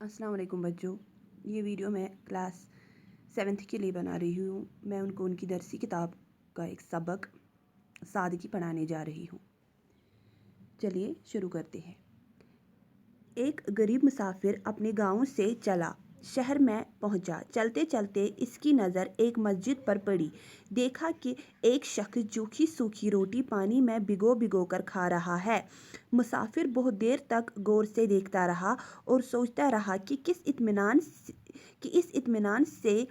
अस्सलाम वालेकुम बच्चों। ये वीडियो मैं क्लास 7th के लिए बना रही हूँ। मैं उनको उनकी दरसी किताब का एक सबक सादगी पढ़ाने जा रही हूँ। चलिए शुरू करते हैं। एक गरीब मुसाफिर अपने गांव से चला शहर में पहुंचा। चलते चलते इसकी नज़र एक मस्जिद पर पड़ी। देखा कि एक शख्स सूखी सूखी रोटी पानी में भिगो भिगो कर खा रहा है। मुसाफिर बहुत देर तक गौर से देखता रहा और सोचता रहा कि इस इत्मीनान से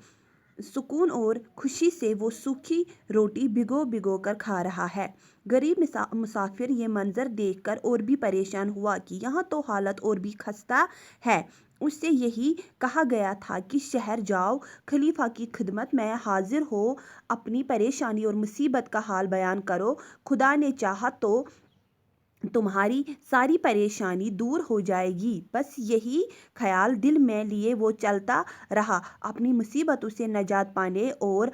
सुकून और खुशी से वो सूखी रोटी भिगो भिगो कर खा रहा है। गरीब मुसाफिर ये मंजर देखकर और भी परेशान हुआ कि यहाँ तो हालत और भी खस्ता है। उससे यही कहा गया था कि शहर जाओ, खलीफा की खिदमत में हाजिर हो, अपनी परेशानी और मुसीबत का हाल बयान करो। खुदा ने चाहा तो तुम्हारी सारी परेशानी दूर हो जाएगी। बस यही ख्याल दिल में लिए वो चलता रहा, अपनी मुसीबतों से निजात पाने और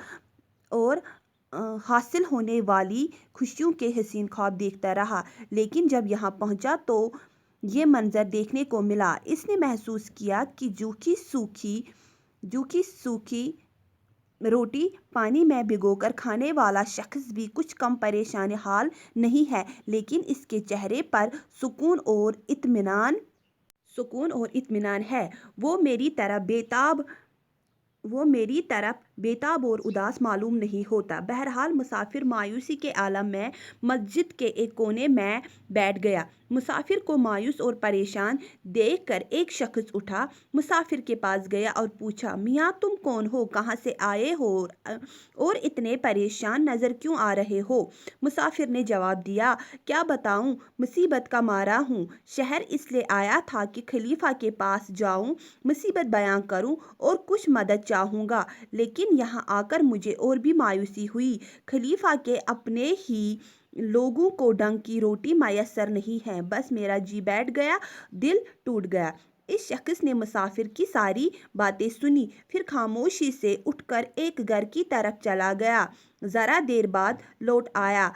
हासिल होने वाली खुशियों के हसीन ख्वाब देखता रहा। लेकिन जब यहाँ पहुँचा तो ये मंजर देखने को मिला। इसने महसूस किया कि जूखी सूखी रोटी पानी में भिगोकर खाने वाला शख्स भी कुछ कम परेशान हाल नहीं है, लेकिन इसके चेहरे पर सुकून और इत्मीनान है। वो मेरी तरफ बेताब और उदास मालूम नहीं होता। बहरहाल मुसाफिर मायूसी के आलम में मस्जिद के एक कोने में बैठ गया। मुसाफिर को मायूस और परेशान देखकर एक शख्स उठा, मुसाफिर के पास गया और पूछा, मियाँ तुम कौन हो, कहाँ से आए हो और इतने परेशान नज़र क्यों आ रहे हो? मुसाफिर ने जवाब दिया, क्या बताऊँ, मुसीबत का मारा हूँ। शहर इसलिए आया था कि खलीफा के पास जाऊँ, मुसीबत बयां करूँ और कुछ मदद चाहूँगा, लेकिन यहाँ आकर मुझे और भी मायूसी हुई। खलीफा के अपने ही लोगों को ढंग की रोटी मैसर नहीं है। बस मेरा जी बैठ गया, दिल टूट गया। इस शख्स ने मुसाफिर की सारी बातें सुनी, फिर खामोशी से उठकर एक घर की तरफ चला गया। ज़रा देर बाद लौट आया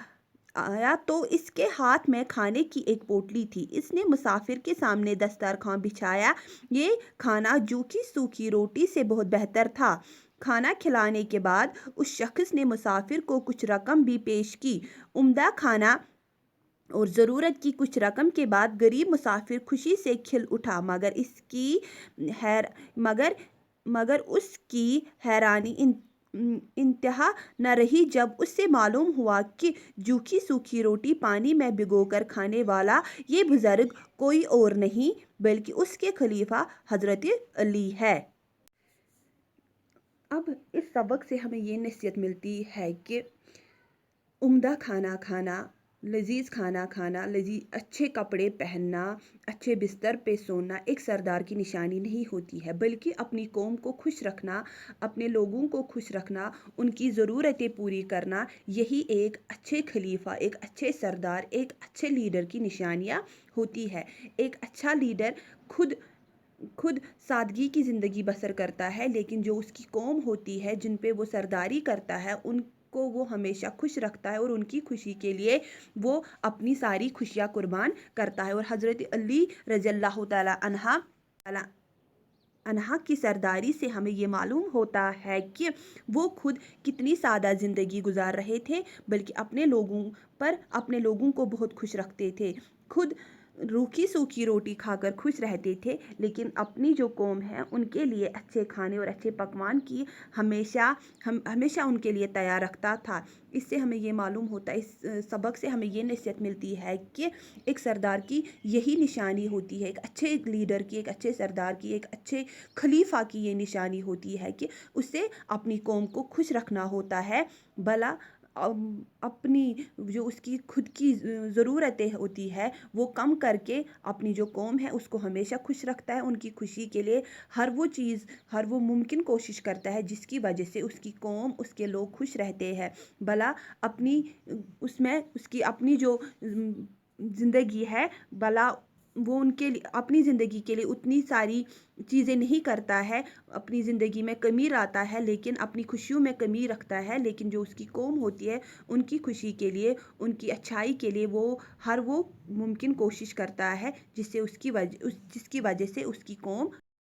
तो इसके हाथ में खाने की एक पोटली थी। इसने मुसाफिर के सामने दस्तरखान बिछाया। ये खाना सूखी सूखी रोटी से बहुत बेहतर था। खाना खिलाने के बाद उस शख्स ने मुसाफिर को कुछ रकम भी पेश की। उम्दा खाना और ज़रूरत की कुछ रकम के बाद गरीब मुसाफिर खुशी से खिल उठा, मगर उसकी हैरानी इंतहा न रही जब उससे मालूम हुआ कि सूखी सूखी रोटी पानी में भिगोकर खाने वाला ये बुजुर्ग कोई और नहीं बल्कि उसके खलीफा हजरत अली है। अब इस सबक से हमें ये नसीहत मिलती है कि उम्दा खाना खाना, लजीज खाना खाना, अच्छे कपड़े पहनना, अच्छे बिस्तर पे सोना एक सरदार की निशानी नहीं होती है, बल्कि अपनी कौम को खुश रखना, अपने लोगों को खुश रखना, उनकी ज़रूरतें पूरी करना, यही एक अच्छे खलीफा, एक अच्छे सरदार, एक अच्छे लीडर की निशानियाँ होती है। एक अच्छा लीडर खुद सादगी की ज़िंदगी बसर करता है, लेकिन जो उसकी कौम होती है, जिन पे वो सरदारी करता है, उनको वो हमेशा खुश रखता है और उनकी खुशी के लिए वो अपनी सारी खुशियाँ कुर्बान करता है। और हज़रत अली रज़ियल्लाहु ताला अन्हा की सरदारी से हमें ये मालूम होता है कि वो खुद कितनी सादा ज़िंदगी गुजार रहे थे, बल्कि अपने लोगों को बहुत खुश रखते थे। खुद रूखी सूखी रोटी खाकर खुश रहते थे, लेकिन अपनी जो कौम है उनके लिए अच्छे खाने और अच्छे पकवान की हमेशा उनके लिए तैयार रखता था। इससे हमें ये मालूम होता है, इस सबक से हमें ये नसीहत मिलती है कि एक सरदार की यही निशानी होती है, एक अच्छे लीडर की, एक अच्छे सरदार की, एक अच्छे खलीफा की ये निशानी होती है कि उसे अपनी कौम को खुश रखना होता है। भला अपनी जो उसकी खुद की ज़रूरतें होती है वो कम करके अपनी जो कौम है उसको हमेशा खुश रखता है। उनकी खुशी के लिए हर वो मुमकिन कोशिश करता है जिसकी वजह से उसकी कौम, उसके लोग खुश रहते हैं। भला उसकी अपनी जो ज़िंदगी है, भला वो उनके लिए अपनी ज़िंदगी के लिए उतनी सारी चीज़ें नहीं करता है, अपनी ज़िंदगी में कमी लाता है, लेकिन अपनी खुशियों में कमी रखता है। लेकिन जो उसकी कौम होती है उनकी खुशी के लिए, उनकी अच्छाई के लिए वो हर वो मुमकिन कोशिश करता है जिसकी वजह से उसकी कौम